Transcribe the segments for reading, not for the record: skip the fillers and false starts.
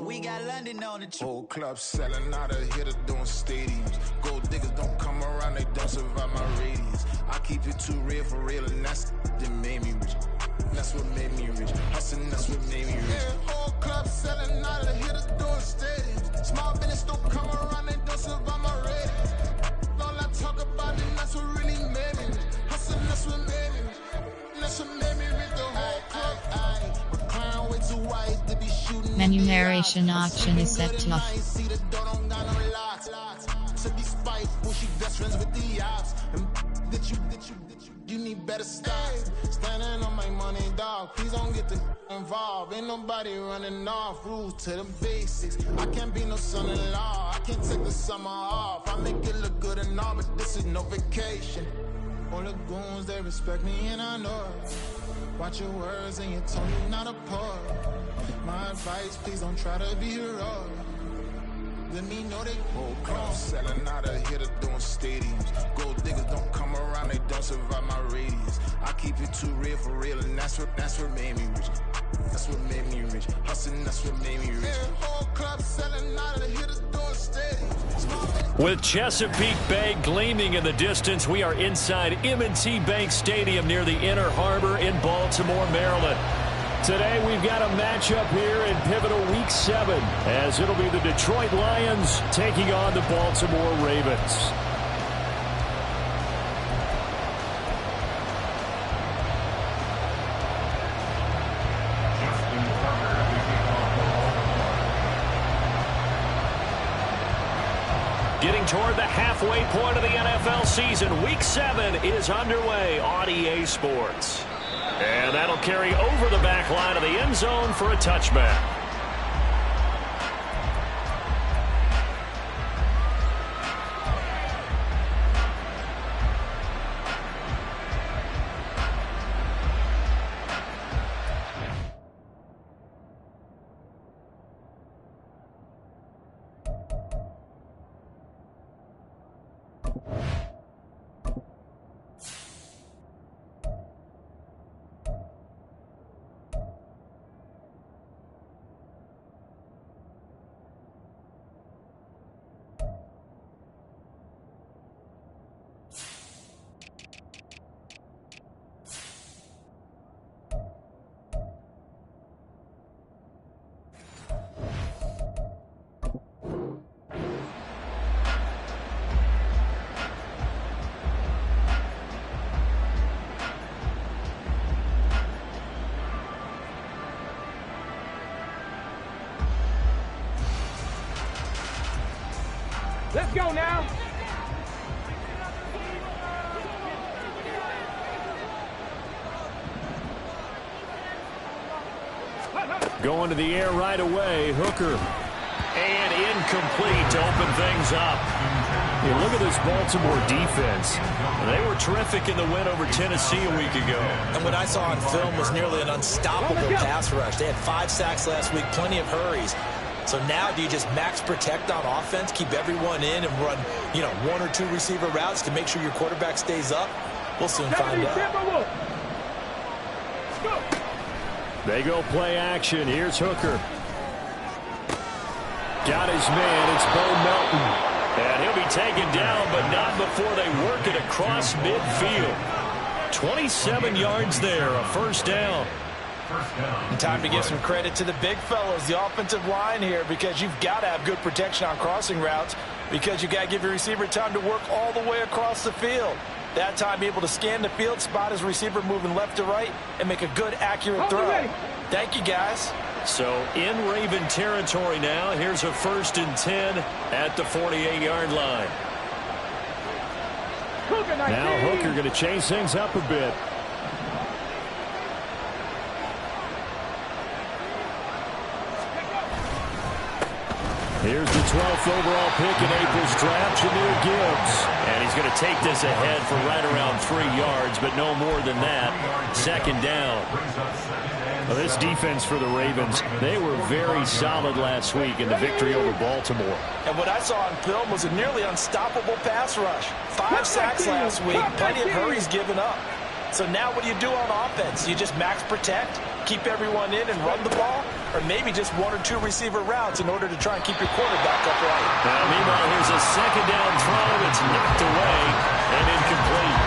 We got London on the whole club selling out of hitter doing stadiums. Gold diggers don't come around, they don't survive my radius. I keep it too real for real, and that's that made me rich. That's what made me rich. Hustling, that's what made me rich. Yeah, whole club selling out of hitters doing stadiums. Small business don't come around, they don't survive my radius. All I talk about it, that's what really made me rich. Hustling, that's what made me rich. That's what made me rich. The whole club. McLaren way too wise to be shooting. Menu narration option is set to off. To be spiteful, she best friends with the ops. You need better style. Standing on my money, dog. Please don't get the involved. Ain't nobody running off. Rules to the basics. I can't be no son-in-law. I can't take the summer off. I make it look good and all, but this is no vacation. All the goons, they respect me and I know it. Watch your words and your tone, you not a poet. My advice, please don't try to be heroic. Let me know they whole club selling out of hitter doing stadiums. Gold diggers don't come around, they don't survive my radius. I keep it too real for real, and that's what made me rich. That's what made me rich. Hustling, that's what made me rich. Yeah, whole club selling out of hitters doing stadiums. With Chesapeake Bay gleaming in the distance, we are inside M&T Bank Stadium near the Inner Harbor in Baltimore, Maryland. Today we've got a matchup here in pivotal Week 7 as it'll be the Detroit Lions taking on the Baltimore Ravens. Getting toward the halfway point of the NFL season, Week 7 is underway on EA Sports. And that'll carry over the back line of the end zone for a touchback. Let's go now. Going to the air right away, Hooker. And incomplete to open things up. Hey, look at this Baltimore defense. They were terrific in the win over Tennessee a week ago. And what I saw on film was nearly an unstoppable pass rush. They had 5 sacks last week, plenty of hurries. So now do you just max protect on offense, keep everyone in, and run, 1 or 2 receiver routes to make sure your quarterback stays up? We'll soon find out. They go play action. Here's Hooker. Got his man. It's Bo Melton. And he'll be taken down, but not before they work it across midfield. 27 yards there, a first down. And time to give some credit to the big fellows, the offensive line here, because you've got to have good protection on crossing routes, because you've got to give your receiver time to work all the way across the field. That time, be able to scan the field, spot his receiver moving left to right, and make a good, accurate throw. Thank you, guys. So in Raven territory now. Here's a 1st and 10 at the 48-yard line. Now Hooker going to change things up a bit. Here's the 12th overall pick in April's draft, Jahmyr Gibbs. And he's going to take this ahead for right around 3 yards, but no more than that. 2nd down. Well, this defense for the Ravens, they were very solid last week in the victory over Baltimore. And what I saw on film was a nearly unstoppable pass rush. 5 sacks last week, plenty of hurries given up. So now what do you do on offense? You just max protect, keep everyone in and run the ball, or maybe just 1 or 2 receiver routes in order to try and keep your quarterback upright. Meanwhile, here's a second down throw that's knocked away and incomplete.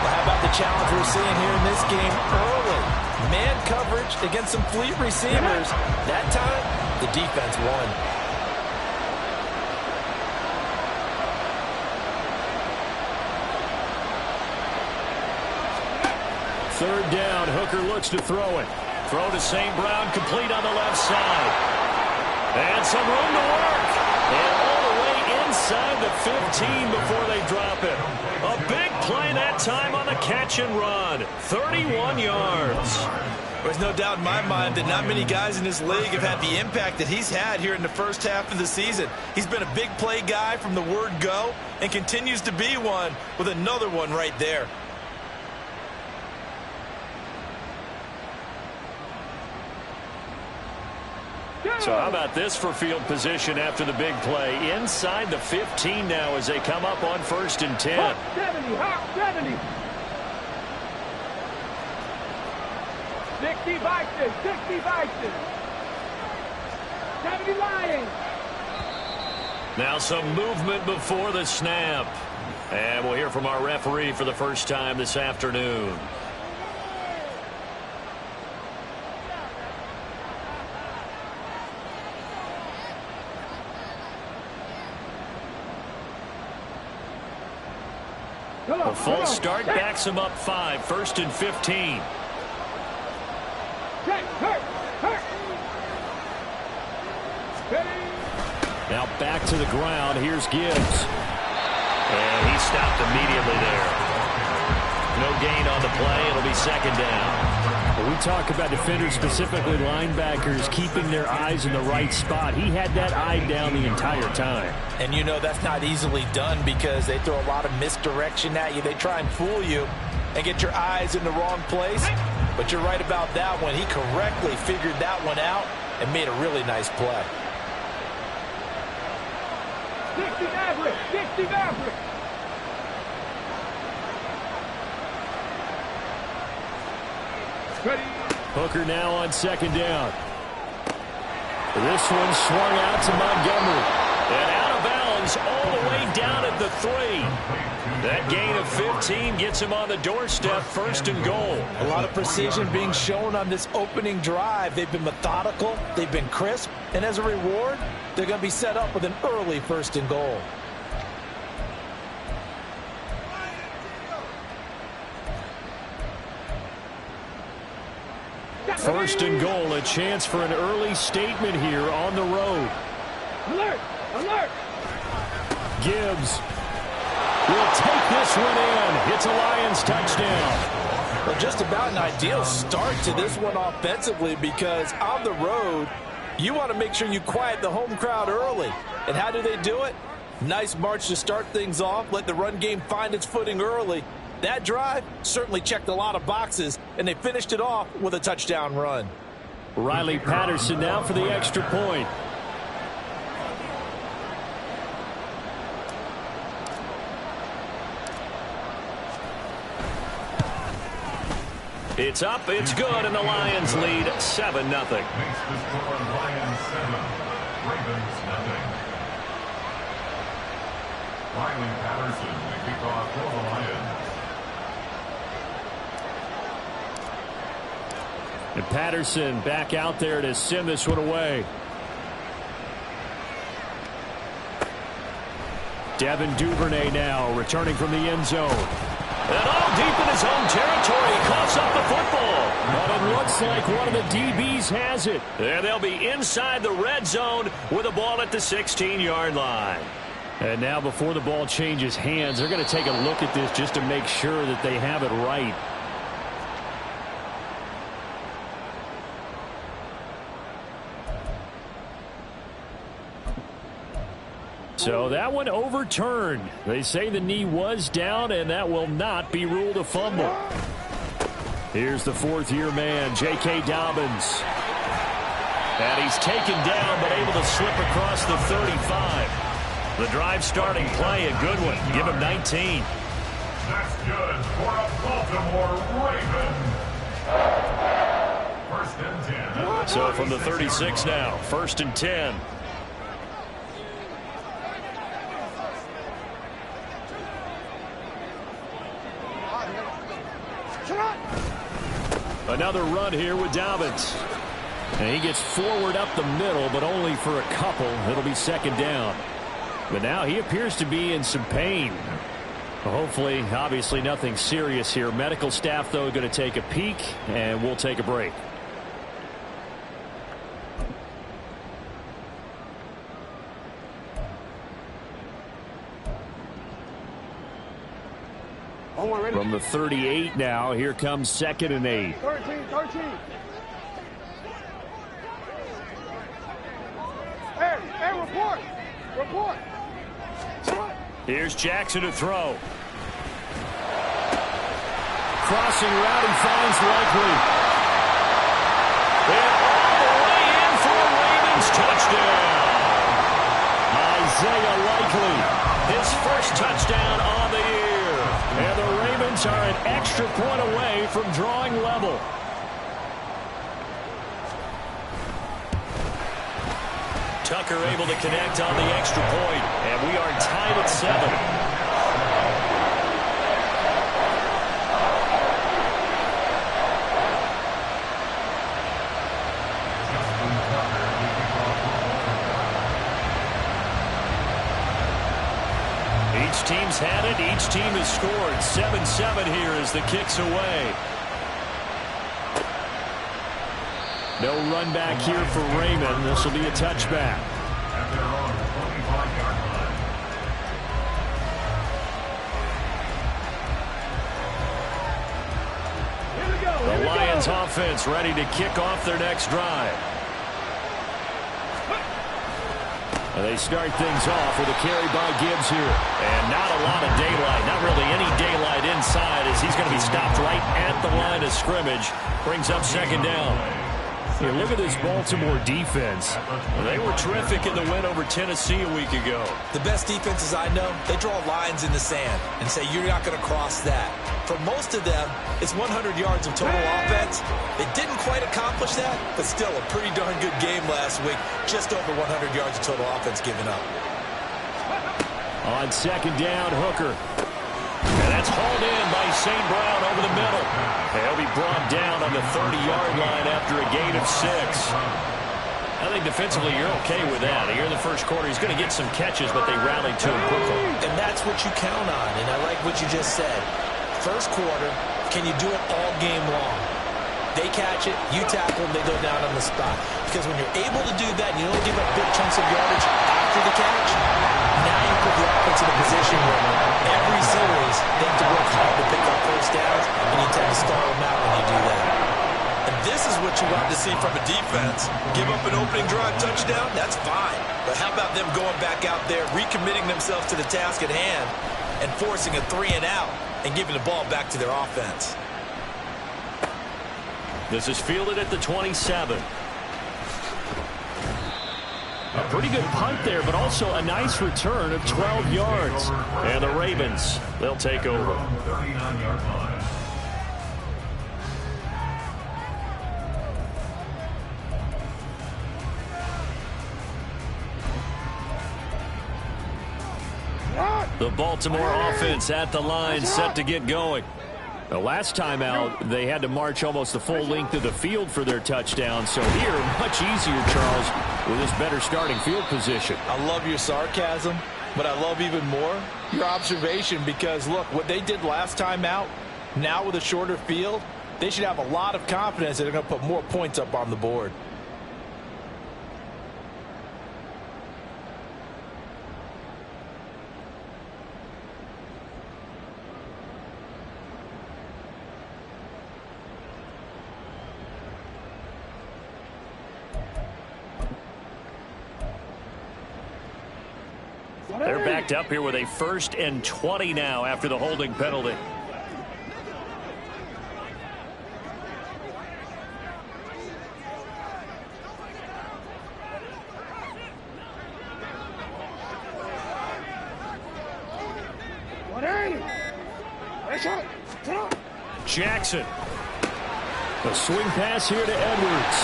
Well, how about the challenge we're seeing here in this game early? Man coverage against some fleet receivers. That time, the defense won. Third down, Hooker looks to throw it. Throw to St. Brown, complete on the left side. And some room to work. And all the way inside the 15 before they drop it. A big play that time on the catch and run. 31 yards. There's no doubt in my mind that not many guys in this league have had the impact that he's had here in the first half of the season. He's been a big play guy from the word go and continues to be one with another one right there. So how about this for field position after the big play? Inside the 15 now as they come up on 1st and 10. Hawk 70, Hawk 70. 60 Vikings, 60 Vikings. 70 Lions. Now some movement before the snap. And we'll hear from our referee for the first time this afternoon. A full start backs him up 5, 1st and 15. Now back to the ground. Here's Gibbs. And he stopped immediately there. No gain on the play. It'll be 2nd down. When we talk about defenders, specifically linebackers, keeping their eyes in the right spot. He had that eye down the entire time. And you know that's not easily done because they throw a lot of misdirection at you. They try and fool you and get your eyes in the wrong place. But you're right about that one. He correctly figured that one out and made a really nice play. 60 Maverick, 60 Maverick. Hooker now on 2nd down. This one swung out to Montgomery. And out of bounds all the way down at the 3. That gain of 15 gets him on the doorstep, 1st and goal. A lot of precision being shown on this opening drive. They've been methodical, they've been crisp, and as a reward, they're going to be set up with an early 1st and goal. First and goal, a chance for an early statement here on the road. Alert! Alert! Gibbs will take this one in. It's a Lions touchdown. Well, just about an ideal start to this one offensively because on the road, you want to make sure you quiet the home crowd early. And how do they do it? Nice march to start things off. Let the run game find its footing early. That drive certainly checked a lot of boxes, and they finished it off with a touchdown run. Riley Patterson now for the extra point. It's up, it's good, and the Lions lead 7-0. Makes the score Lions 7, Ravens 0. Riley Patterson, the kickoff for the Lions. And Patterson back out there to send this one away. Devin Duvernay now returning from the end zone. And all deep in his own territory, he coughs up the football. But it looks like one of the DBs has it. And they'll be inside the red zone with a ball at the 16-yard line. And now before the ball changes hands, they're going to take a look at this just to make sure that they have it right. So that one overturned. They say the knee was down, and that will not be ruled a fumble. Here's the 4th-year man, J.K. Dobbins. And he's taken down, but able to slip across the 35. The drive starting play, a good one. Give him 19. That's good for a Baltimore Raven. First and 10. So from the 36 now, 1st and 10. Another run here with Dobbins. And he gets forward up the middle, but only for a couple. It'll be 2nd down. But now he appears to be in some pain. Hopefully, obviously nothing serious here. Medical staff, though, going to take a peek, and we'll take a break. From the 38 now, here comes 2nd and 8. 13. Hey, report. Here's Jackson to throw. Crossing route, he finds Likely. And all the way in for a Ravens touchdown. Isaiah Likely, his first touchdown on the year. And the Ravens are an extra point away from drawing level. Tucker able to connect on the extra point, and we are tied at 7. Each team's had it. Each team has scored. 7-7 here as the kick's away. No run back here for Raymond. This will be a touchback. At their own 25-yard line. Here we go. The Lions offense ready to kick off their next drive. And they start things off with a carry by Gibbs here. And not a lot of daylight. Not really any daylight inside as he's going to be stopped right at the line of scrimmage. Brings up 2nd down. Here, look at this Baltimore defense. They were terrific in the win over Tennessee a week ago. The best defenses I know, they draw lines in the sand and say you're not going to cross that. For most of them, it's 100 yards of total offense. They didn't quite accomplish that, but still a pretty darn good game last week. Just over 100 yards of total offense given up. On 2nd down, Hooker. And that's hauled in by St. Brown over the middle. He'll be brought down on the 30-yard line after a gain of 6. I think defensively you're okay with that. Here in the first quarter, he's going to get some catches, but they rallied to him quickly. And that's what you count on, and I like what you just said. First quarter, can you do it all game long? They catch it, you tackle them, they go down on the spot. Because when you're able to do that, and you don't give up big chunks of yardage after the catch, now you put the offense in a position where every series they have to work hard to pick up first downs, and you tend to stall them out when you do that. And this is what you want to see from a defense. Give up an opening drive touchdown, that's fine. But how about them going back out there, recommitting themselves to the task at hand, and forcing a 3-and-out, and giving the ball back to their offense. This is fielded at the 27. A pretty good punt there, but also a nice return of 12 yards. And the Ravens, they'll take over. 39-yard line. The Baltimore offense at the line, set to get going. The last time out, they had to march almost the full length of the field for their touchdown. So here, much easier, Charles, with this better starting field position. I love your sarcasm, but I love even more your observation because, look, what they did last time out, now with a shorter field, they should have a lot of confidence that they're going to put more points up on the board. They're backed up here with a 1st and 20 now after the holding penalty. Jackson. A swing pass here to Edwards.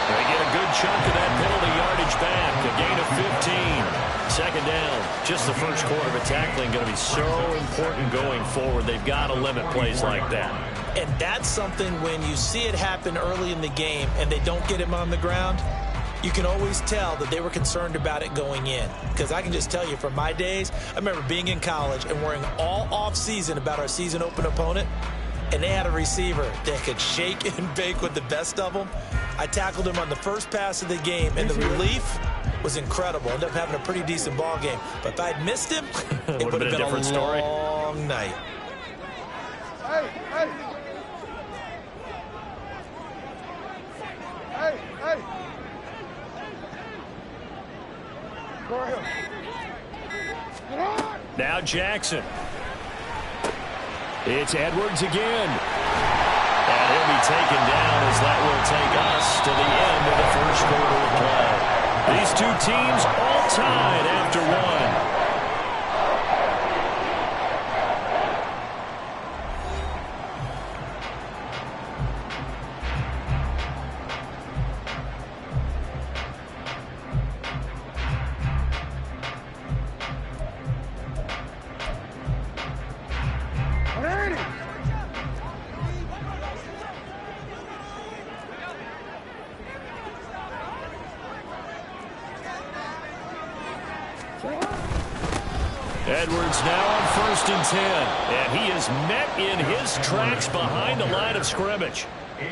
They get a good chunk of that penalty yardage back. A gain of 15. Second down. Just the first quarter of tackling going to be so important going forward. They've got to limit plays like that. And that's something when you see it happen early in the game and they don't get him on the ground, you can always tell that they were concerned about it going in. Because I can just tell you from my days, I remember being in college and worrying all off season about our season open opponent, and they had a receiver that could shake and bake with the best of them. I tackled him on the first pass of the game, and the relief was incredible. Ended up having a pretty decent ball game. But if I'd missed him, it would have been a different story. Long night. Hey, hey. Hey, hey. Go ahead. Get on. Now Jackson. It's Edwards again. And he'll be taken down as that will take us to the end of the first quarter of play. These two teams all tied after one. Edwards now on 1st and 10. And he is met in his tracks behind the line of scrimmage.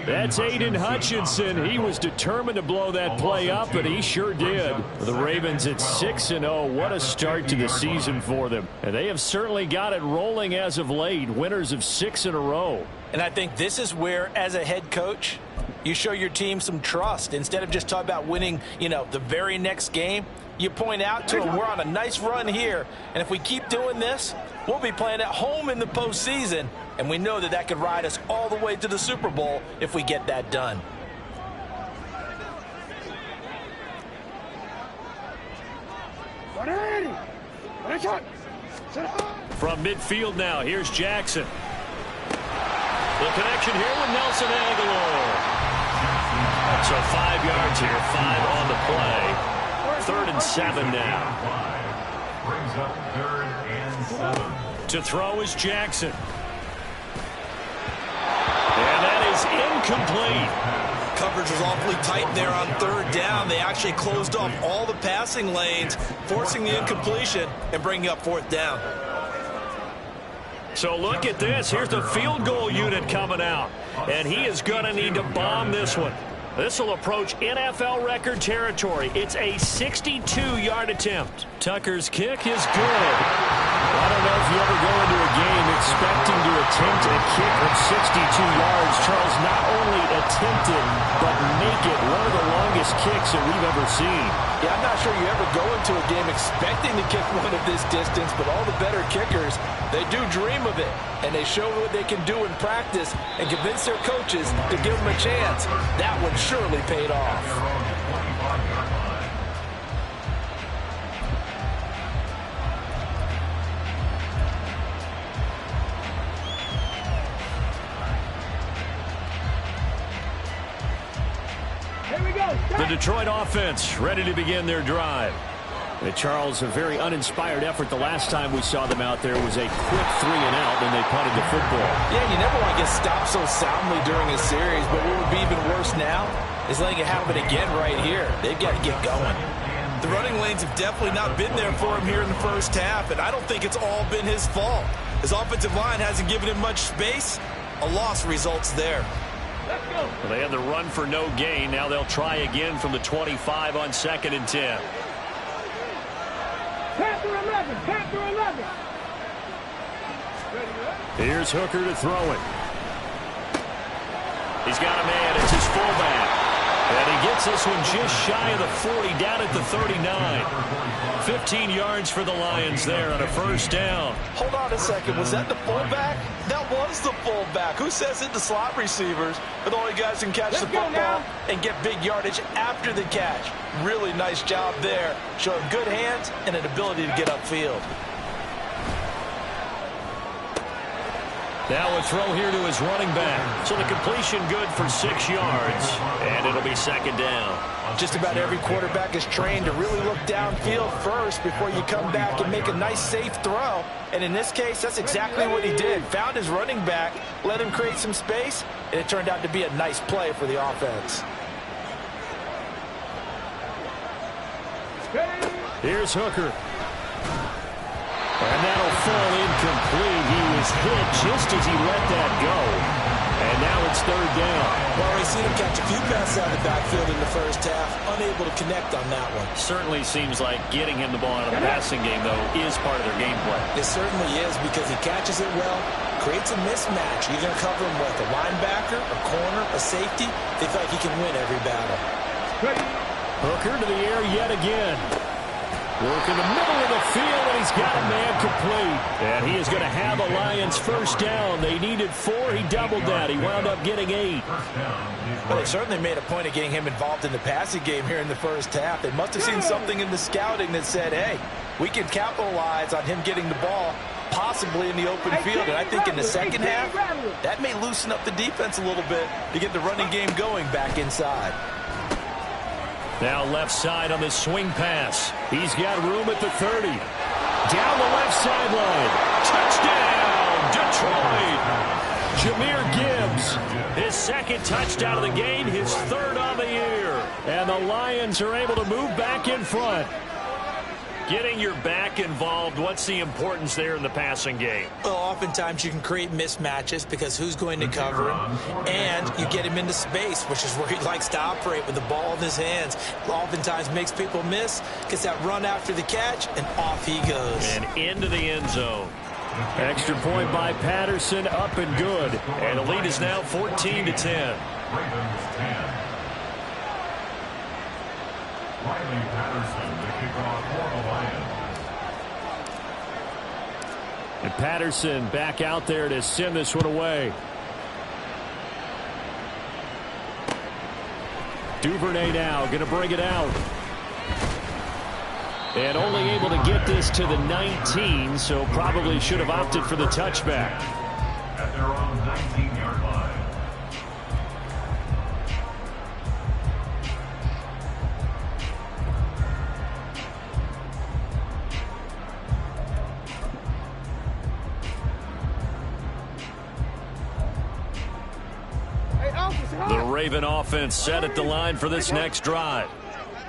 That's Aiden Hutchinson. He was determined to blow that play up, and he sure did. The Ravens at 6-0. What a start to the season for them. And they have certainly got it rolling as of late. Winners of 6 in a row. And I think this is where, as a head coach, you show your team some trust. Instead of just talking about winning, the very next game, you point out to them, we're on a nice run here, and if we keep doing this, we'll be playing at home in the postseason, and we know that that could ride us all the way to the Super Bowl if we get that done. From midfield now, here's Jackson. The connection here with Nelson Aguilar. So 5 yards here, 5 on the play. 3rd and 7 now. Brings up 3rd and 7. To throw is Jackson. And that is incomplete. Coverage was awfully tight there on 3rd down. They actually closed off all the passing lanes, forcing the incompletion and bringing up 4th down. So look at this. Here's the field goal unit coming out. And he is going to need to bomb this one. This will approach NFL record territory. It's a 62-yard attempt. Tucker's kick is good. I don't know if you ever go into a game expecting to attempt a kick of 62 yards. Charles not only attempted, but make it one of the longest kicks that we've ever seen. Yeah, I'm not sure you ever go into a game expecting to kick one of this distance, but all the better kickers, they do dream of it, and they show what they can do in practice and convince their coaches to give them a chance. That one surely paid off. The Detroit offense ready to begin their drive. Charles, a very uninspired effort. The last time we saw them out there was a quick 3 and out, and they punted the football. Yeah, you never want to get stopped so soundly during a series, but what would be even worse now is letting it happen again right here. They've got to get going. The running lanes have definitely not been there for him here in the first half, and I don't think it's all been his fault. His offensive line hasn't given him much space. A loss results there. Well, they had the run for no gain. Now they'll try again from the 25 on 2nd and 10. Panther 11, Panther 11. Here's Hooker to throw it. He's got a man. It's his fullback. And he gets this one just shy of the 40, down at the 39. 15 yards for the Lions there on a 1st down. Hold on a second. Was that the fullback? That was the fullback. Who says it? The slot receivers are the only guys who can catch the football and get big yardage after the catch. Really nice job there, showing good hands and an ability to get upfield. Now a throw here to his running back. So the completion good for 6 yards, and it'll be second down. Just about every quarterback is trained to really look downfield first before you come back and make a nice, safe throw. And in this case, that's exactly what he did. Found his running back, let him create some space, and it turned out to be a nice play for the offense. Here's Hooker. And that'll fall incomplete. He was hit just as he let that go. And now it's third down. Well, we've seen him catch a few passes out of the backfield in the first half. Unable to connect on that one. Certainly seems like getting him the ball out of the passing game, though, is part of their game plan. It certainly is because he catches it well, creates a mismatch. You're going to cover him with a linebacker, a corner, a safety. They feel like he can win every battle. Hooker to the air yet again. Work in the middle of the field, and he's got a man complete. And he is going to have a Lions first down. They needed 4. He doubled that. He wound up getting 8. Well, they certainly made a point of getting him involved in the passing game here in the first half. They must have seen something in the scouting that said, hey, we can capitalize on him getting the ball possibly in the open field. And I think in the second half, that may loosen up the defense a little bit to get the running game going back inside. Now left side on the swing pass. He's got room at the 30. Down the left sideline. Touchdown, Detroit. Jahmyr Gibbs. His second touchdown of the game, his third on the year. And the Lions are able to move back in front. Getting your back involved, what's the importance there in the passing game? Well, oftentimes you can create mismatches because who's going to cover him, and you get him into space, which is where he likes to operate with the ball in his hands. Oftentimes makes people miss, gets that run after the catch, and off he goes. And into the end zone. Extra point by Patterson, up and good. And the lead is now 14-10. Ravens 10. Riley Patterson, the kickoff for the Lions. And Patterson back out there to send this one away. Duvernay now going to bring it out. And only able to get this to the 19, so probably should have opted for the touchback. At their own 19-yard line. The Raven offense set at the line for this next drive.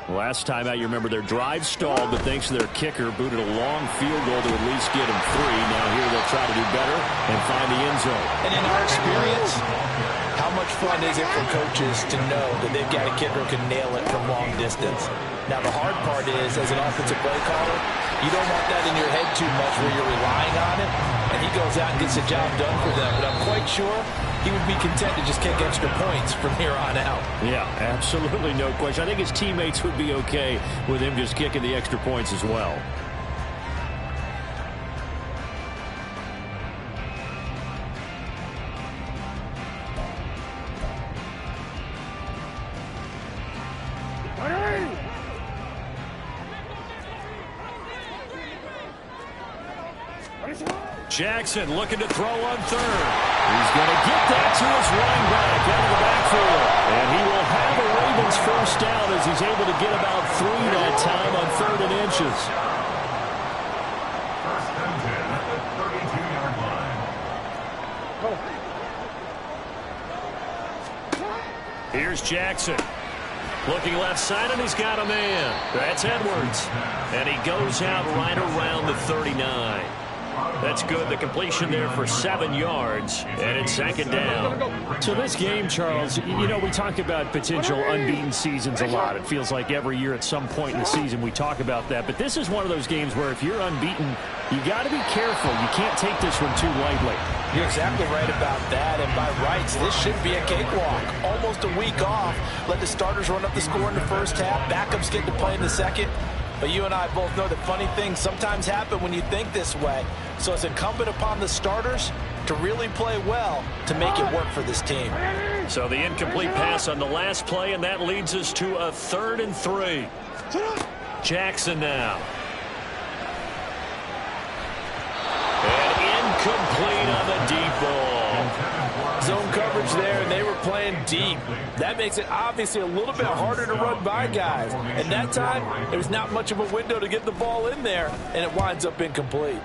Last time out, you remember their drive stalled, but thanks to their kicker, booted a long field goal to at least get them 3. Now here they'll try to do better and find the end zone. And in our experience, how much fun is it for coaches to know that they've got a kicker who can nail it from long distance? Now the hard part is, as an offensive play caller, you don't want that in your head too much where you're relying on it, and he goes out and gets the job done for them. But I'm quite sure he would be content to just kick extra points from here on out. Yeah, absolutely no question. I think his teammates would be okay with him just kicking the extra points as well. Jackson looking to throw on third. He's going to get that to his running back out of the backfield. And he will have a Ravens first down as he's able to get about 3 that time on 3rd and inches. First and 10 at the 32-yard line. Here's Jackson. Looking left side, and he's got a man. That's Edwards. And he goes out right around the 39. That's good. The completion there for 7 yards, and it's second down. So this game, Charles, you know, we talk about potential unbeaten seasons a lot. It feels like every year at some point in the season we talk about that. But this is one of those games where if you're unbeaten, you got to be careful. You can't take this one too lightly. You're exactly right about that, and by rights, this should be a cakewalk. Almost a week off. Let the starters run up the score in the first half. Backups get to play in the second. But you and I both know that funny things sometimes happen when you think this way. So it's incumbent upon the starters to really play well to make it work for this team. So the incomplete pass on the last play, and that leads us to a 3rd and 3. Jackson now. And incomplete on the deep ball. playing deep. That makes it obviously a little bit harder to run by guys. And that time, there's not much of a window to get the ball in there, and it winds up incomplete.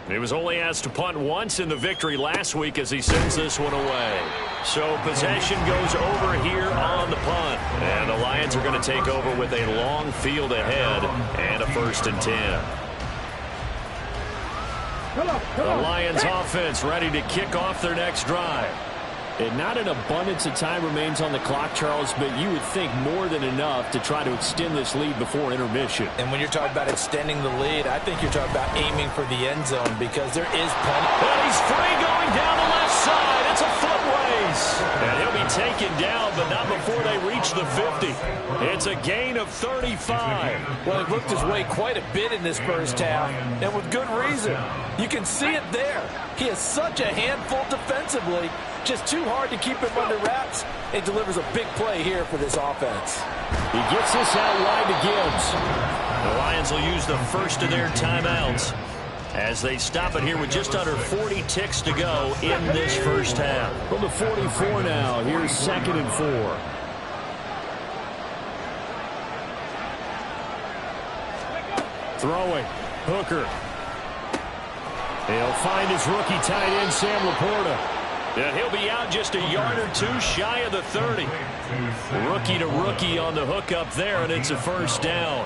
He was only asked to punt once in the victory last week as he sends this one away. So possession goes over here on the punt. And the Lions are going to take over with a long field ahead and a 1st and 10. The Lions offense ready to kick off their next drive. And not an abundance of time remains on the clock, Charles, but you would think more than enough to try to extend this lead before intermission. And when you're talking about extending the lead, I think you're talking about aiming for the end zone because there is plenty. And he's free going down the left side. It's a foot race. And he'll be taken down, but not before they reach the 50. It's a gain of 35. Well, he worked his way quite a bit in this first half, and with good reason. You can see it there. He is such a handful defensively. Just too hard to keep him under wraps. It delivers a big play here for this offense. He gets this out wide to Gibbs. The Lions will use the first of their timeouts as they stop it here with just under 40 ticks to go in this first half. From the 44 now, here's 2nd and 4. Throwing. Hooker. He'll find his rookie tight end, Sam Laporta. And he'll be out just a yard or two shy of the 30. Rookie to rookie on the hookup there, and it's a 1st down.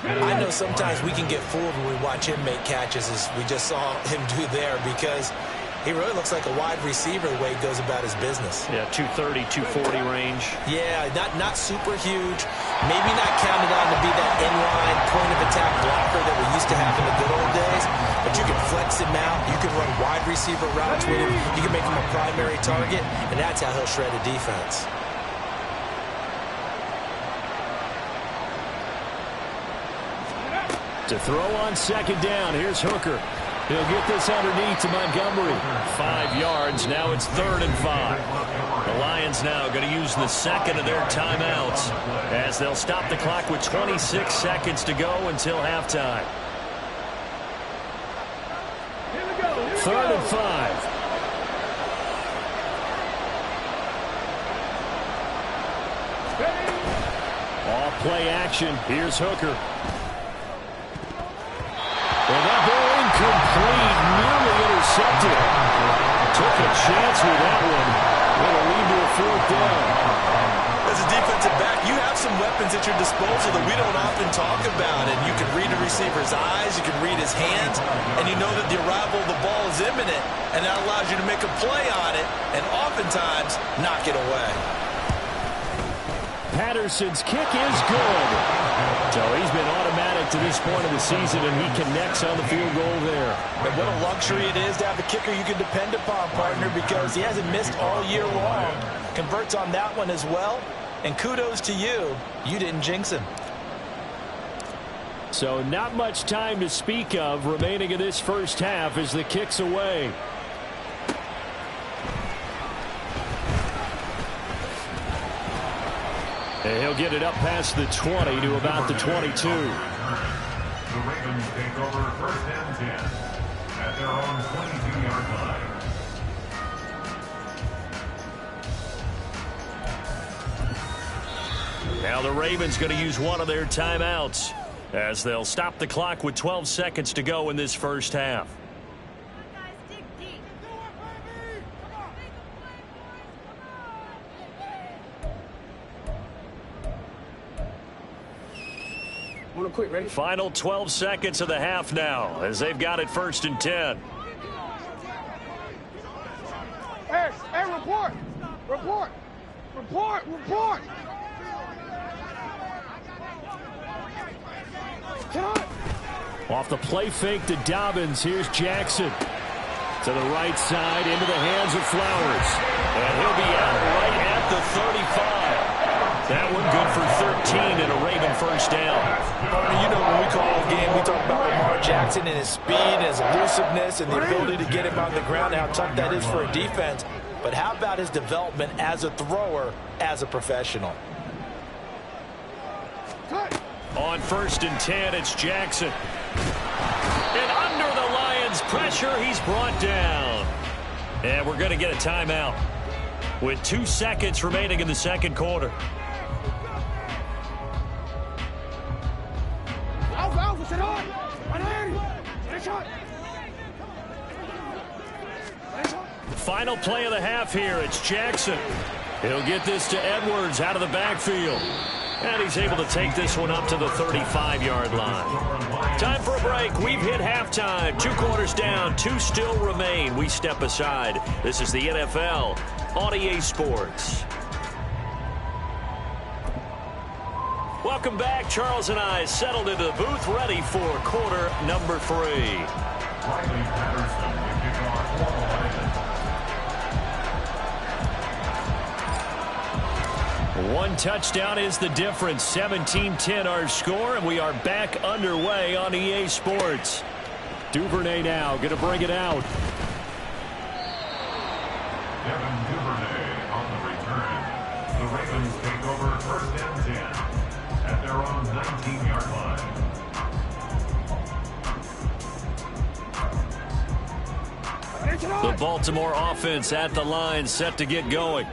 I know sometimes we can get fooled when we watch him make catches, as we just saw him do there, because he really looks like a wide receiver the way he goes about his business. Yeah, 230, 240 range. Yeah, not super huge. Maybe not counted on to be that inline point-of-attack blocker that we used to have in the good old days. But you can flex him out. You can run wide receiver routes with him. You can make him a primary target, and that's how he'll shred a defense. To throw on 2nd down, here's Hooker. He'll get this underneath to Montgomery. 5 yards. Now it's 3rd and 5. The Lions now going to use the 2nd of their timeouts as they'll stop the clock with 26 seconds to go until halftime. 3rd and 5. All play action. Here's Hooker. And that ball incomplete, nearly intercepted. Took a chance with that one. Will lead to a 4th down. As a defensive back, you have some weapons at your disposal that we don't often talk about. And you can read a receiver's eyes, you can read his hands, and you know that the arrival of the ball is imminent, and that allows you to make a play on it and oftentimes knock it away. Patterson's kick is good. So he's been automatic to this point of the season, and he connects on the field goal there. And what a luxury it is to have a kicker you can depend upon, partner, because he hasn't missed all year long. Converts on that one as well. And kudos to you. You didn't jinx him. So not much time to speak of remaining in this first half as the kick's away. And he'll get it up past the 20 to about the 22. The Ravens take over 1st and 10 at their own 22-yard line. Now the Ravens going to use one of their timeouts as they'll stop the clock with 12 seconds to go in this first half. Quick, ready? Final 12 seconds of the half now as they've got it 1st and 10. Hey, report! Report! Report! Report! Off the play fake to Dobbins. Here's Jackson. To the right side, into the hands of Flowers. And he'll be out right at the 35. That one good for 13 and a Raven 1st down. You know, when we call the game, we talk about Lamar Jackson and his speed and his elusiveness and the ability to get him on the ground, how tough that is for a defense. But how about his development as a thrower, as a professional? On 1st and 10, it's Jackson. And under the Lions' pressure, he's brought down. And we're going to get a timeout. with 2 seconds remaining in the second quarter. Final play of the half here. It's Jackson. He'll get this to Edwards out of the backfield. And he's able to take this one up to the 35-yard line. Time for a break. We've hit halftime. 2 quarters down. 2 still remain. We step aside. This is the NFL on EA Sports. Welcome back. Charles and I settled into the booth, ready for quarter number 3. Riley Patterson will kick off for the Lions. 1 touchdown is the difference. 17-10 our score, and we are back underway on EA Sports. Duvernay now going to bring it out. Devin Duvernay on the return. The Ravens take over 1st and 10 at their own 19-yard line. The Baltimore offense at the line, set to get going.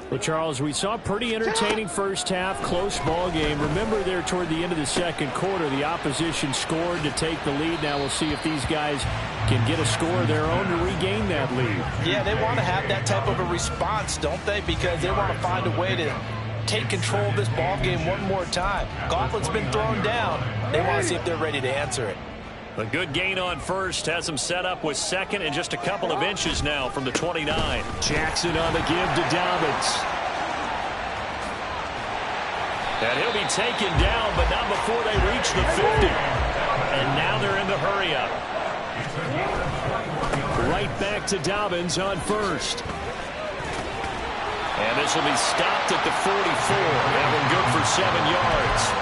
Well, Charles, we saw a pretty entertaining first half, close ball game. Remember there toward the end of the second quarter, the opposition scored to take the lead. Now we'll see if these guys can get a score of their own to regain that lead. Yeah, they want to have that type of a response, don't they? Because they want to find a way to take control of this ball game one more time. Gauntlet's been thrown down. They want to see if they're ready to answer it. A good gain on first has him set up with second and just a couple of inches now from the 29. Jackson on the give to Dobbins. And he'll be taken down, but not before they reach the 50. And now they're in the hurry up. Right back to Dobbins on first. And this will be stopped at the 44. And been good for 7 yards.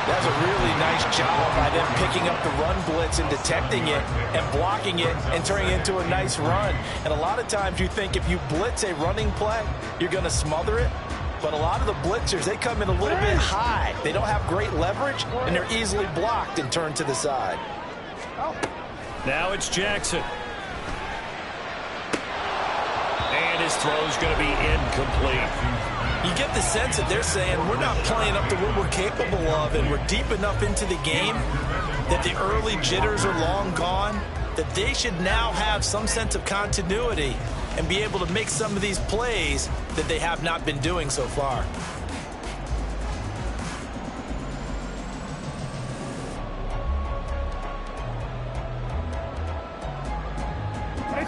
That's a really nice job by them picking up the run blitz and detecting it and blocking it and turning it into a nice run. And a lot of times you think if you blitz a running play, you're going to smother it. But a lot of the blitzers, they come in a little bit high. They don't have great leverage, and they're easily blocked and turned to the side. Now it's Jackson. And his throw's going to be incomplete. You get the sense that they're saying we're not playing up to what we're capable of, and we're deep enough into the game that the early jitters are long gone, that they should now have some sense of continuity and be able to make some of these plays that they have not been doing so far.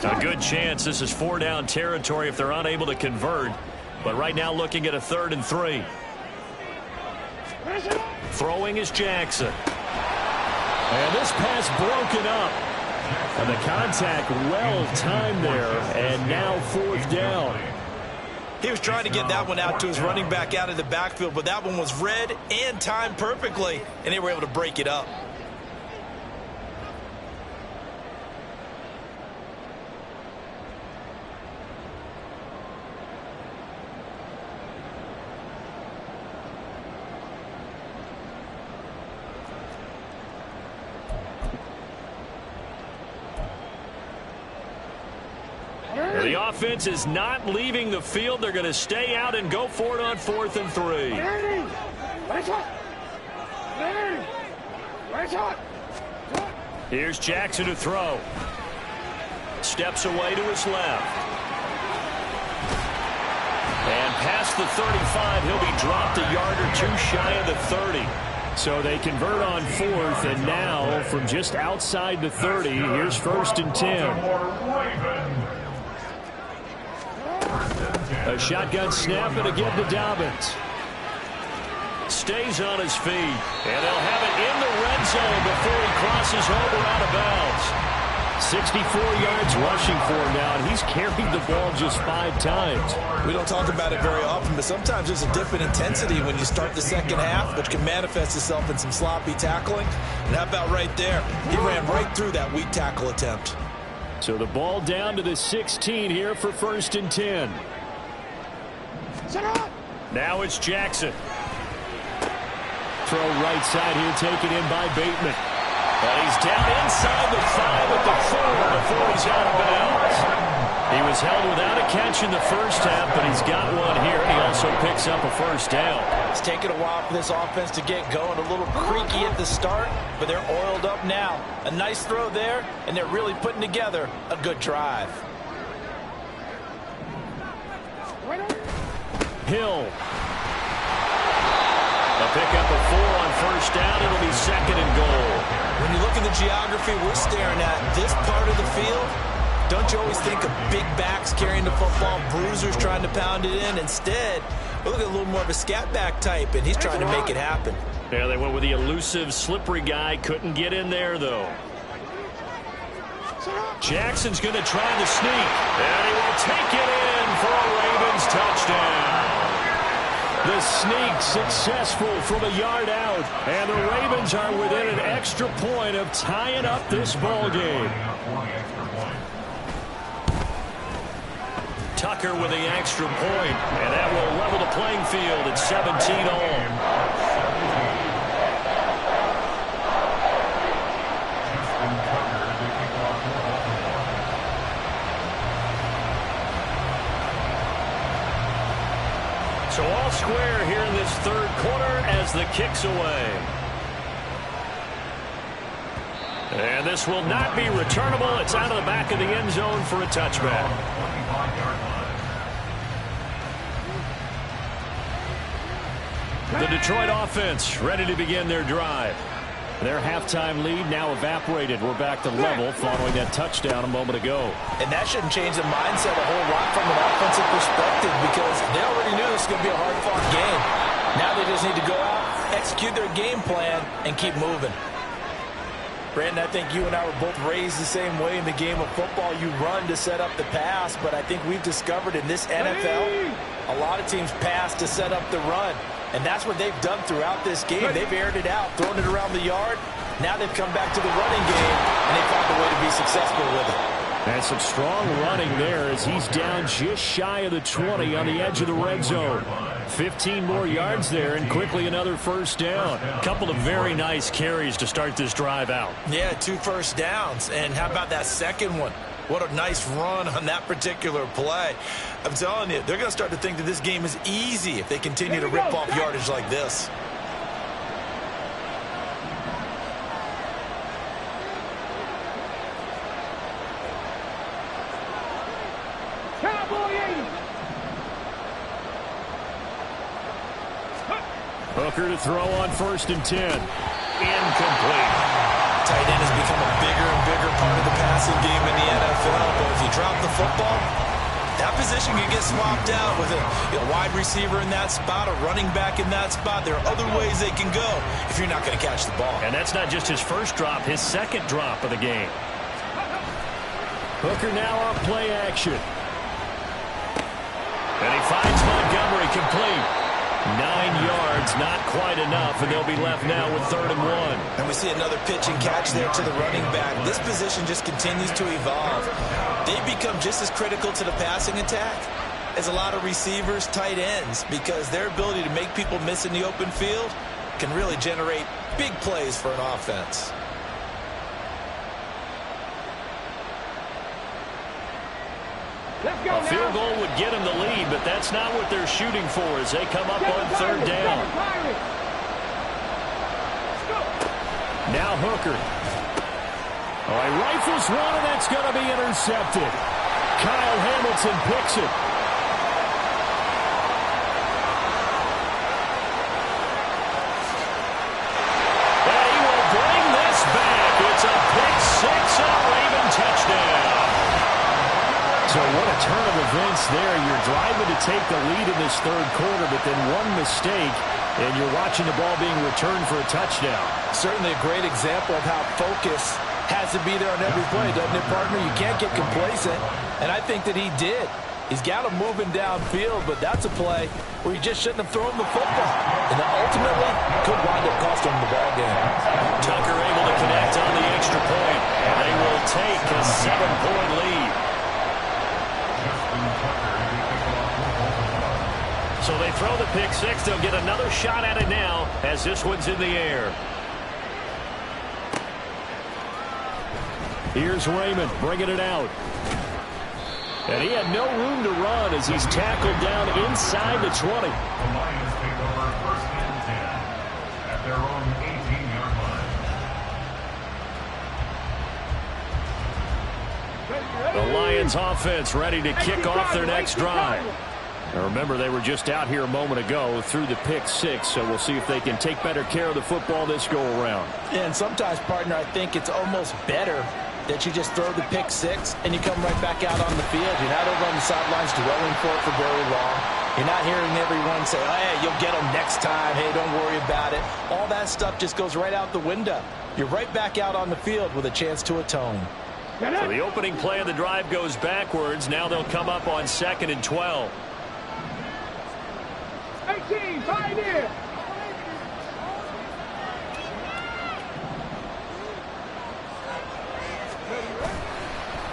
A good chance this is 4-down territory if they're unable to convert. But right now looking at a 3rd and 3. Throwing is Jackson. And this pass broken up. And the contact well timed there. And now 4th down. He was trying to get that one out to his running back out of the backfield, but that one was read and timed perfectly, and they were able to break it up. The offense is not leaving the field. They're going to stay out and go for it on 4th and 3. Here's Jackson to throw. Steps away to his left. And past the 35, he'll be dropped a yard or 2 shy of the 30. So they convert on 4th, and now from just outside the 30, here's 1st and 10. A shotgun snap and again to Dobbins. Stays on his feet. And they'll have it in the red zone before he crosses over out of bounds. 64 yards rushing for him now, and he's carried the ball just 5 times. We don't talk about it very often, but sometimes there's a dip in intensity when you start the second half, which can manifest itself in some sloppy tackling. And how about right there? He ran right through that weak tackle attempt. So the ball down to the 16 here for 1st and 10. Now it's Jackson. Throw right side here, taken in by Bateman. And he's down inside the 5 at the 4 before he's out of bounds. He was was held without a catch in the first half, but he's got one here. He also picks up a first down. It's taken a while for this offense to get going. A little creaky at the start, but they're oiled up now. A nice throw there, and they're really putting together a good drive. Hill. A pickup of 4 on first down. It'll be 2nd and goal. When you look at the geography we're staring at, this part of the field, don't you always think of big backs carrying the football, bruisers trying to pound it in? Instead, we look at a little more of a scat back type, and he's trying to make it happen. Yeah, they went with the elusive, slippery guy. Couldn't get in there, though. Jackson's going to try the sneak, and he will take it in for a Ravens touchdown. The sneak successful from a yard out, and the Ravens are within an extra point of tying up this ball game. Tucker with the extra point, and that will level the playing field at 17 all. So all square here in this third quarter as the kick's away. And this will not be returnable. It's out of the back of the end zone for a touchback. The Detroit offense ready to begin their drive. Their halftime lead now evaporated. We're back to level following that touchdown a moment ago. And that shouldn't change the mindset a whole lot from an offensive perspective because they already knew this was going to be a hard-fought game. Now they just need to go out, execute their game plan, and keep moving. Brandon, I think you and I were both raised the same way in the game of football. You run to set up the pass, but I think we've discovered in this NFL, a lot of teams pass to set up the run. And that's what they've done throughout this game. They've aired it out, thrown it around the yard. Now they've come back to the running game, and they found a way to be successful with it. And some strong running there as he's down just shy of the 20 on the edge of the red zone. 15 more yards there, and quickly another first down. A couple of very nice carries to start this drive out. Yeah, 2 first downs. And how about that second one? What a nice run on that particular play. I'm telling you, they're going to start to think that this game is easy if they continue to rip off yardage like this. Hooker to throw on 1st and 10. Incomplete. Tight end has become a bigger and bigger part of the passing game in the NFL. But if you drop the football, that position can get swapped out with a wide receiver in that spot, a running back in that spot. There are other ways they can go if you're not going to catch the ball. And that's not just his first drop, his second drop of the game. Hooker now off play action. And he finds Montgomery complete. 9 yards, not quite enough, and they'll be left now with 3rd and 1. And we see another pitch and catch there to the running back. This position just continues to evolve. They become just as critical to the passing attack as a lot of receivers, tight ends, because their ability to make people miss in the open field can really generate big plays for an offense. A field goal would get them the lead, but that's not what they're shooting for as they come up on 3rd down. Now Hooker. Oh, he rifles one, and that's going to be intercepted. Kyle Hamilton picks it. And he will bring this back. It's a pick 6 and a Raven touchdown. So what a turn of events there. You're driving to take the lead in this 3rd quarter, but then one mistake, and you're watching the ball being returned for a touchdown. Certainly a great example of how focus has to be there on every play, doesn't it, partner? You can't get complacent, and I think that he did. He's got him moving downfield, but that's a play where you just shouldn't have thrown the football. And that ultimately could wind up costing him the ball game. Tucker able to connect on the extra point, and they will take a 7-point lead. So they throw the pick 6. They'll get another shot at it now as this one's in the air. Here's Raymond bringing it out. And he had no room to run as he's tackled down inside the 20. The Lions take over first and 10 at their own 18-yard line. The Lions offense ready to kick off their next drive. Now remember, they were just out here a moment ago through the pick 6, so we'll see if they can take better care of the football this go-around. And sometimes, partner, I think it's almost better that you just throw the pick 6 and you come right back out on the field. You're not over on the sidelines dwelling for it for very long. You're not hearing everyone say, oh, hey, you'll get them next time. Hey, don't worry about it. All that stuff just goes right out the window. You're right back out on the field with a chance to atone. So the opening play of the drive goes backwards. Now they'll come up on 2nd and 12. 18, Pioneer.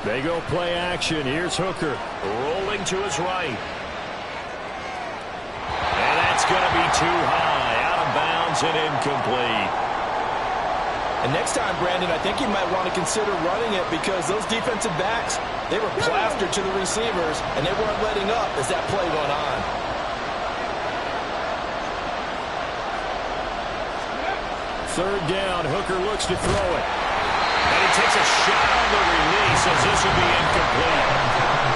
They go play action. Here's Hooker rolling to his right. And that's going to be too high. Out of bounds and incomplete. And next time, Brandon, I think you might want to consider running it because those defensive backs, they were plastered to the receivers, and they weren't letting up as that play went on. Third down, Hooker looks to throw it. And he takes a shot on the release as this will be incomplete.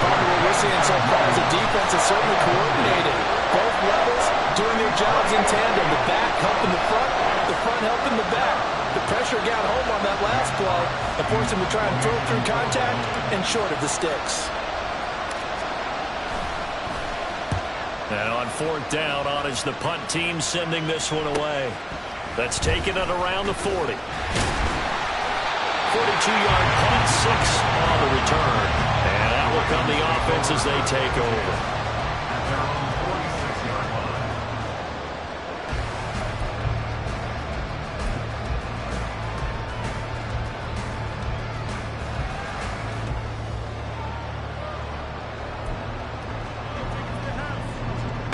Probably what we're seeing so far is the defense is certainly coordinated. Both levels doing their jobs in tandem. The back helping the front helping the back. The pressure got home on that last play and forced him to try and throw through contact and short of the sticks. And on 4th down, on is the punt team sending this one away. That's taken it around the 40. 42-yard punt, 6 on the return. And that will come the offense as they take over. At their own 46-yard line.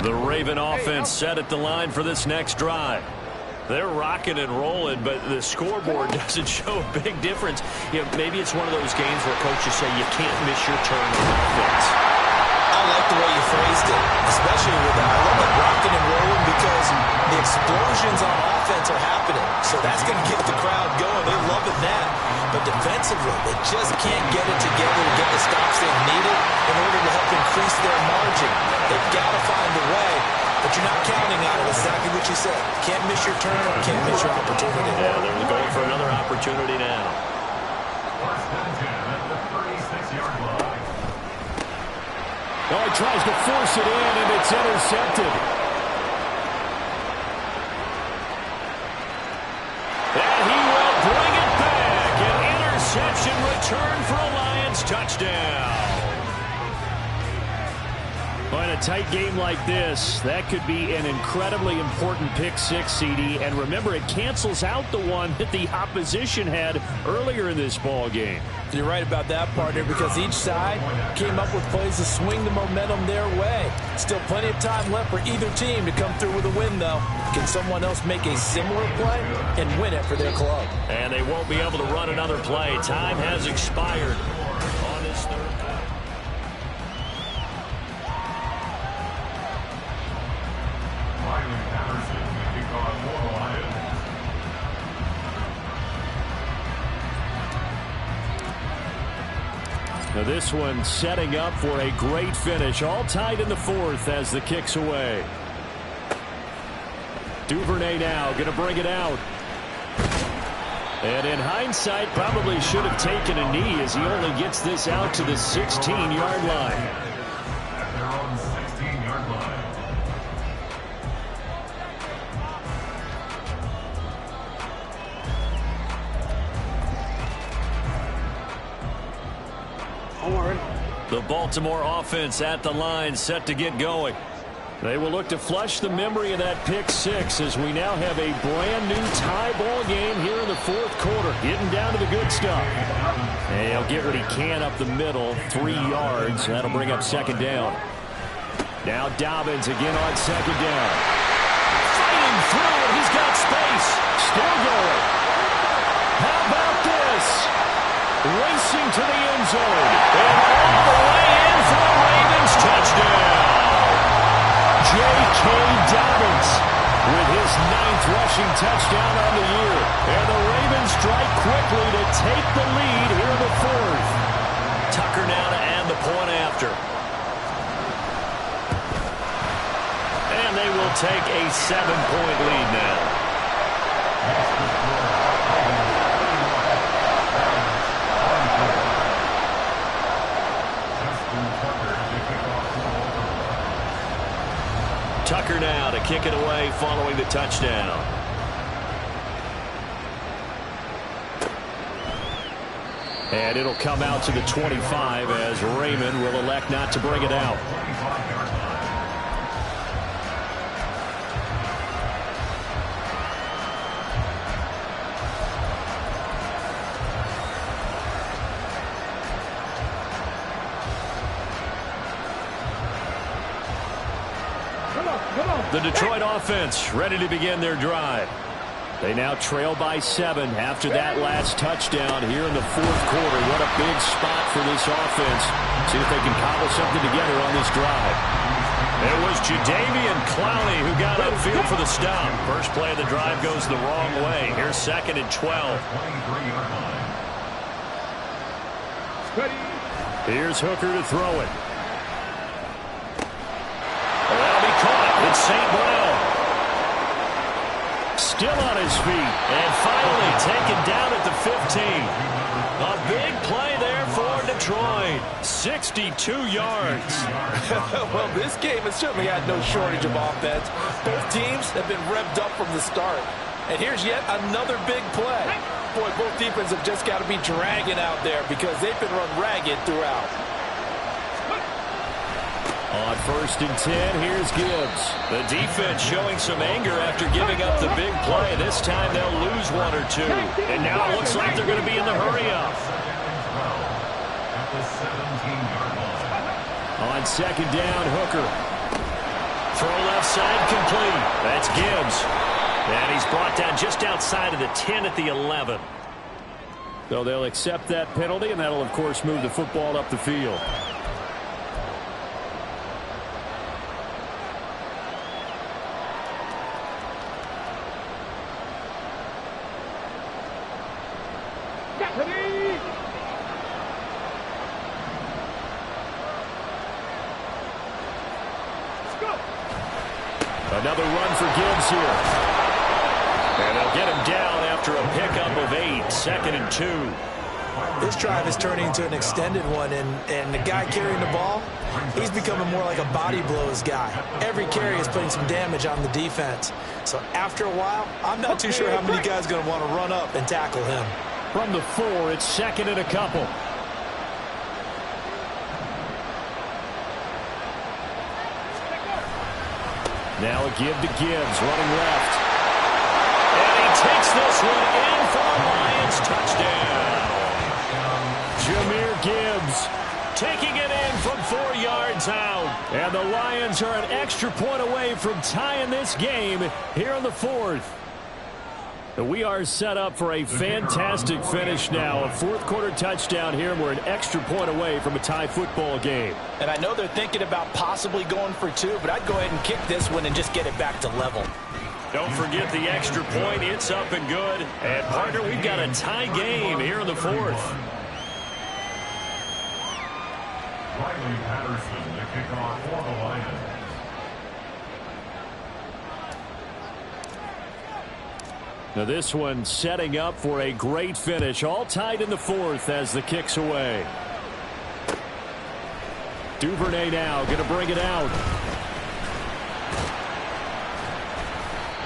The Raven offense set at the line for this next drive. They're rocking and rolling, but the scoreboard doesn't show a big difference. You know, maybe it's one of those games where coaches say you can't miss your turn on offense. I like the way you phrased it, especially with that. I love that rocking and rolling because the explosions on offense are happening. So that's going to get the crowd going. They're loving that. But defensively, they just can't get it together to get the stops they needed in order to help increase their margin. They've got to find a way. But you're not counting on it. Exactly what you said. Can't miss your turn, can't miss your opportunity. Yeah, they're going for another opportunity now. First and 10 at the 36-yard line. Oh, he tries to force it in, and it's intercepted. And he will bring it back. An interception return for a Lions touchdown. In a tight game like this, that could be an incredibly important pick 6, CD. And remember, it cancels out the one that the opposition had earlier in this ball game. You're right about that, partner, because each side came up with plays to swing the momentum their way. Still plenty of time left for either team to come through with a win, though. Can someone else make a similar play and win it for their club? And they won't be able to run another play. Time has expired on this third down. Riley Patterson will kick off for the Lions. Now this one setting up for a great finish. All tied in the 4th as the kick's away. Duvernay now going to bring it out. And in hindsight, probably should have taken a knee as he only gets this out to the 16-yard line. At their own 16-yard line. The Baltimore offense at the line set to get going. They will look to flush the memory of that pick 6 as we now have a brand new tie ball game here in the 4th quarter. Getting down to the good stuff. And he'll get what he can up the middle, 3 yards. That'll bring up 2nd down. Now Dobbins again on 2nd down. Fighting through it. He's got space. Still going. How about this? Racing to the end zone. And all the way in for 9th rushing touchdown on the year. And the Ravens strike quickly to take the lead here in the 4th. Tucker now to add the point after. And they will take a 7-point lead now. Tucker now to kick it away following the touchdown. And it'll come out to the 25 as Raymond will elect not to bring it out. The Detroit offense ready to begin their drive. They now trail by 7 after that last touchdown here in the 4th quarter. What a big spot for this offense. See if they can cobble something together on this drive. It was Jadeveon Clowney who got upfield for the stop. First play of the drive goes the wrong way. Here's 2nd and 12. Here's Hooker to throw it. That'll be caught. It's St. Brown. Still on his feet. And finally taken down at the 15. A big play there for Detroit. 62 yards. Well, this game has certainly had no shortage of offense. Both teams have been revved up from the start. And here's yet another big play. Boy, both defenses have just got to be dragging out there because they've been run ragged throughout. On 1st and 10, here's Gibbs. The defense showing some anger after giving up the big play. This time they'll lose 1 or 2. And now it looks like they're going to be in the hurry-up. On 2nd down, Hooker. Throw left side complete. That's Gibbs. And he's brought down just outside of the 10 at the 11. So they'll accept that penalty, and that'll, of course, move the football up the field. Another run for Gibbs here. And they'll get him down after a pickup of 8. 2nd and 2. This drive is turning into an extended one, and the guy carrying the ball, he's becoming more like a body blows guy. Every carry is putting some damage on the defense. So after a while, I'm not too sure how many guys are going to want to run up and tackle him. From the 4, it's 2nd and a couple. Now a give to Gibbs, running left. And he takes this one in for a Lions touchdown. Jahmyr Gibbs taking it in from 4 yards out. And the Lions are an extra point away from tying this game here in the 4th. We are set up for a fantastic finish now. A 4th quarter touchdown here, and we're an extra point away from a tie football game. And I know they're thinking about possibly going for 2, but I'd go ahead and kick this one and just get it back to level. Don't forget the extra point. It's up and good. And, partner, we've got a tie game here in the 4th. Riley Patterson, the kickoff for the Lions. Now this one setting up for a great finish. All tied in the 4th as the kick's away. Duvernay now going to bring it out.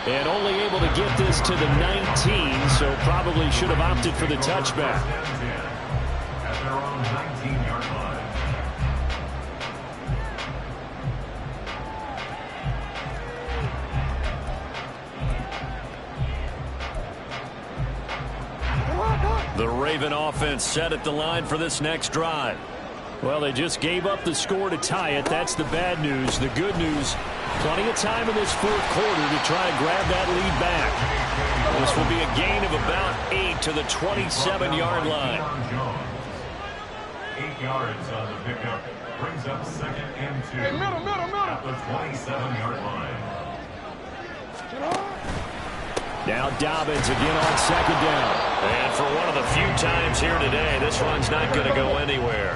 And only able to get this to the 19, so probably should have opted for the touchback. At their own 19-yard line. The Raven offense set at the line for this next drive. Well, they just gave up the score to tie it. That's the bad news. The good news, plenty of time in this 4th quarter to try to grab that lead back. This will be a gain of about 8 to the 27-yard line. 8 yards on the pickup brings up 2nd and 2 at the 27-yard line. Now Dobbins again on second down. And for one of the few times here today, this run's not going to go anywhere.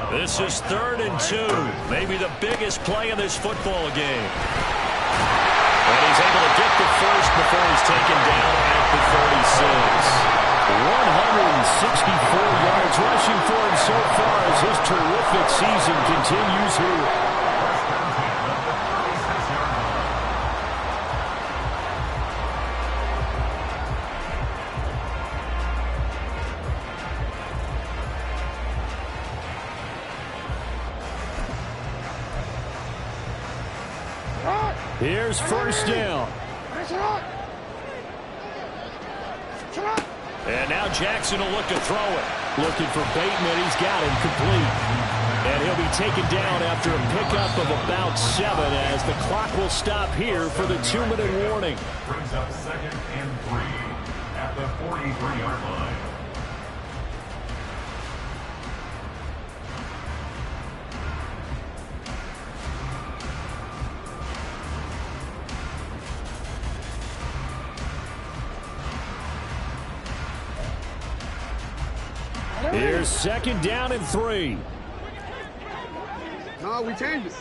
This is 3rd and 2. Maybe the biggest play in this football game. And he's able to get the first before he's taken down at the 36. 164 yards rushing for him so far as his terrific season continues here. Here's first down. And now Jackson will look to throw it. Looking for Bateman. He's got him complete. And he'll be taken down after a pickup of about 7 as the clock will stop here for the 2-minute warning. Brings up 2nd and 3 at the 43-yard line. Here's 2nd down and 3. No, we changed it.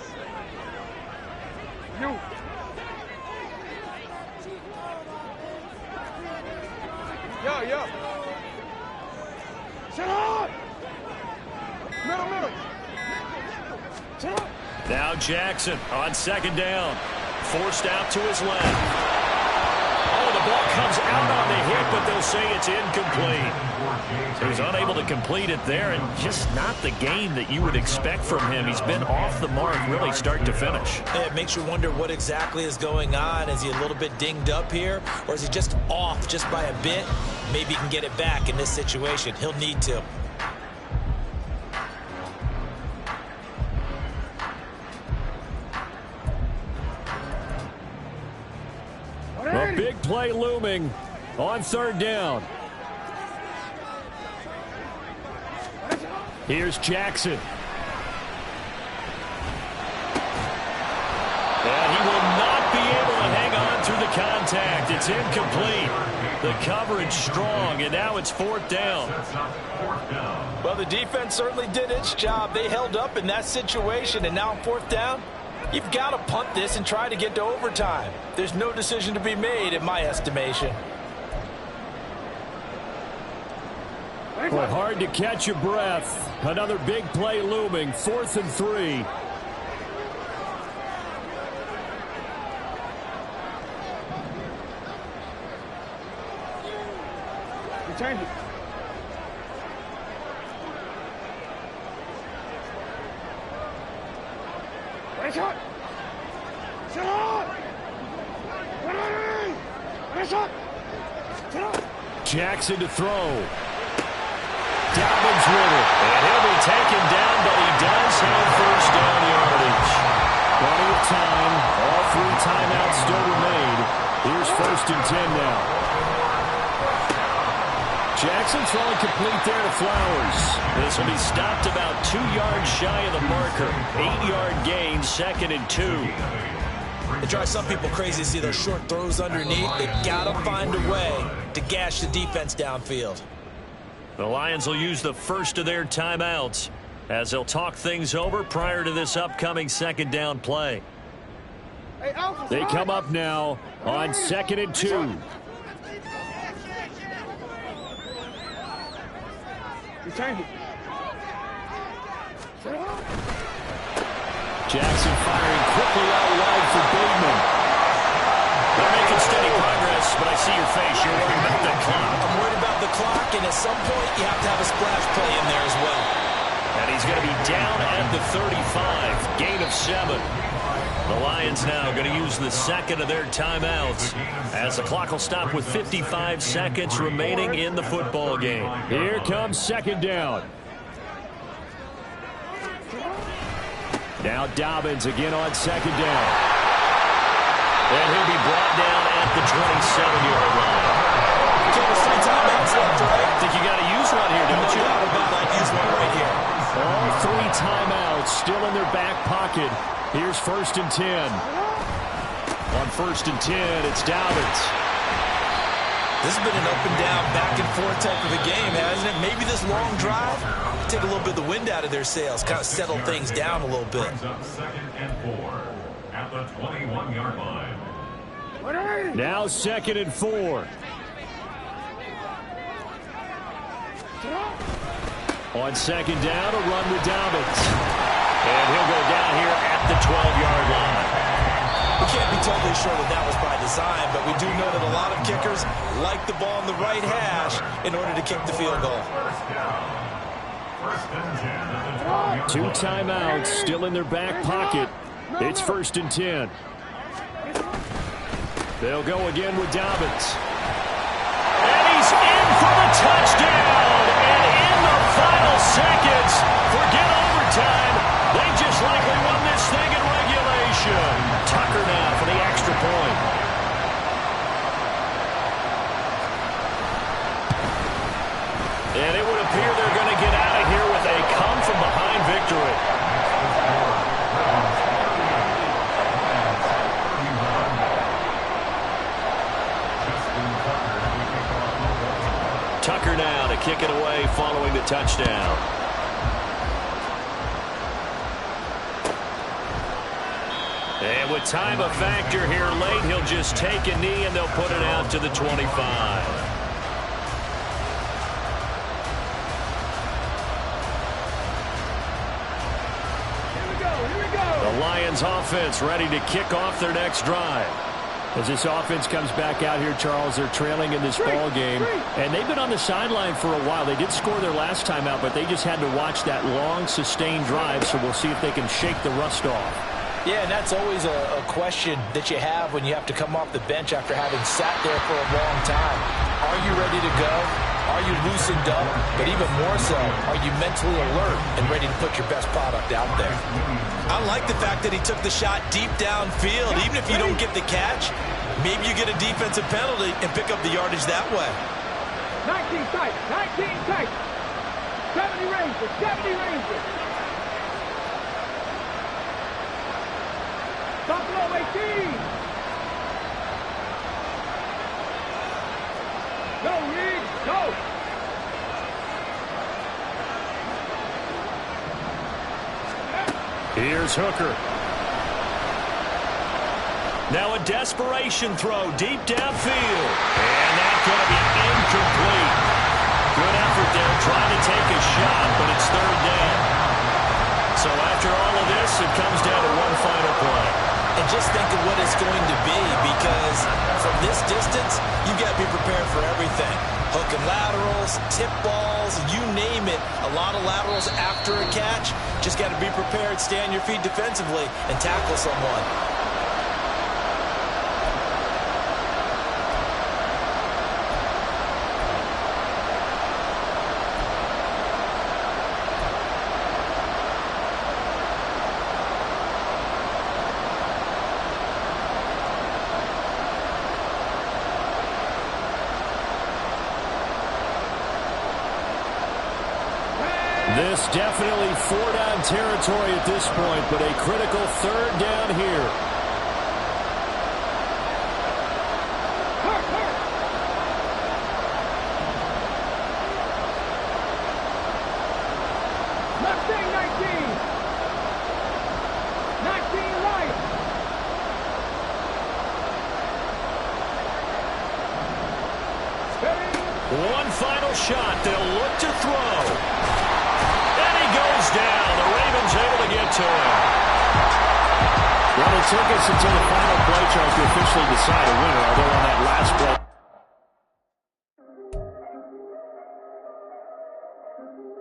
You. Yo. Shut up! Middle. Shut up! Now Jackson on 2nd down. Forced out to his left. Oh, the ball comes out on the hit, but they'll say it's incomplete. He was unable to complete it there, and just not the game that you would expect from him. He's been off the mark really start to finish. It makes you wonder what exactly is going on. Is he a little bit dinged up here, or is he just off just by a bit? Maybe he can get it back in this situation. He'll need to. A big play looming on 3rd down. Here's Jackson. And he will not be able to hang on through the contact. It's incomplete. The coverage strong, and now it's 4th down. Well, the defense certainly did its job. They held up in that situation, and now on 4th down, you've got to punt this and try to get to overtime. There's no decision to be made in my estimation. Well, hard to catch your breath. Another big play looming. 4th and 3. We changed it. Wake up! Shut up! Wake up! Shut up! Jackson to throw. Dobbins with it. And he'll be taken down, but he does have first down yardage. Plenty of time. All 3 timeouts still remain. Here's 1st and 10 now. Jackson throwing complete there to Flowers. This will be stopped about 2 yards shy of the marker. 8-yard gain, 2nd and 2. It drives some people crazy to see those short throws underneath. They've got to find a way to gash the defense downfield. The Lions will use the first of their timeouts as they'll talk things over prior to this upcoming 2nd down play. They come up now on 2nd and 2. We changed it. Jackson firing quickly out wide for Bateman. They're making steady progress, but I see your face. You're worried about the clock. I'm worried about the clock, and at some point, you have to have a splash play in there as well. And he's going to be down at the 35. Gain of 7. The Lions now going to use the 2nd of their timeouts as the clock will stop with 55 seconds remaining in the football game. Here comes 2nd down. Now Dobbins again on 2nd down. And he'll be brought down at the 27-yard line. Timeouts left, right? I think you got to use one here, don't you? I'd use one right here. All 3 timeouts still in their back pocket. Here's 1st and 10. On 1st and 10, it's Dobbins. This has been an up and down, back and forth type of a game, hasn't it? Maybe this long drive take a little bit of the wind out of their sails, kind of settle things down a little bit. Second and 4 at the 21-yard line. Now 2nd and 4. On 2nd down, a run with Dobbins. And he'll go down here at the 12-yard line. We can't be totally sure that was by design, but we do know that a lot of kickers like the ball in the right hash in order to kick the field goal. First and 10 at the 12-yard 2 line. timeouts still in their back pocket. It's 1st and 10. They'll go again with Dobbins. And he's in for the touchdown. And in the final seconds, forget overtime. They just likely won this thing in regulation. Tucker now for the extra point. And it would appear they're going to get out of here with a come-from-behind victory. Tucker now to kick it away following the touchdown. And with time a factor here late, he'll just take a knee and they'll put it out to the 25. The Lions offense ready to kick off their next drive. As this offense comes back out here, Charles, they're trailing in this ball game, and they've been on the sideline for a while. They did score their last time out, but they just had to watch that long, sustained drive, so we'll see if they can shake the rust off. Yeah, and that's always a question that you have when you have to come off the bench after having sat there for a long time. Are you ready to go? Are you loosened up? But even more so, are you mentally alert and ready to put your best product out there? I like the fact that he took the shot deep downfield. Even if you don't get the catch, maybe you get a defensive penalty and pick up the yardage that way. 19 tight, 19 tight. 70 Rangers, 70 Rangers. Buffalo 18. Go, Reed, go. Here's Hooker. Now a desperation throw deep downfield. And that's going to be incomplete. Good effort there trying to take a shot, but it's 3rd down. So after all of this, it comes down to one final play. And just think of what it's going to be, because from this distance, you've got to be prepared for everything. Hook and laterals, tip balls, you name it. A lot of laterals after a catch. Just got to be prepared, stay on your feet defensively, and tackle someone. This definitely 4-down territory at this point, but a critical 3rd down here. Mustang 19. 19 right. One final shot. They'll look to throw. Goes down. The Ravens able to get to him. Well, it took us until the final play, Charles, to officially decide a winner, although on that last play.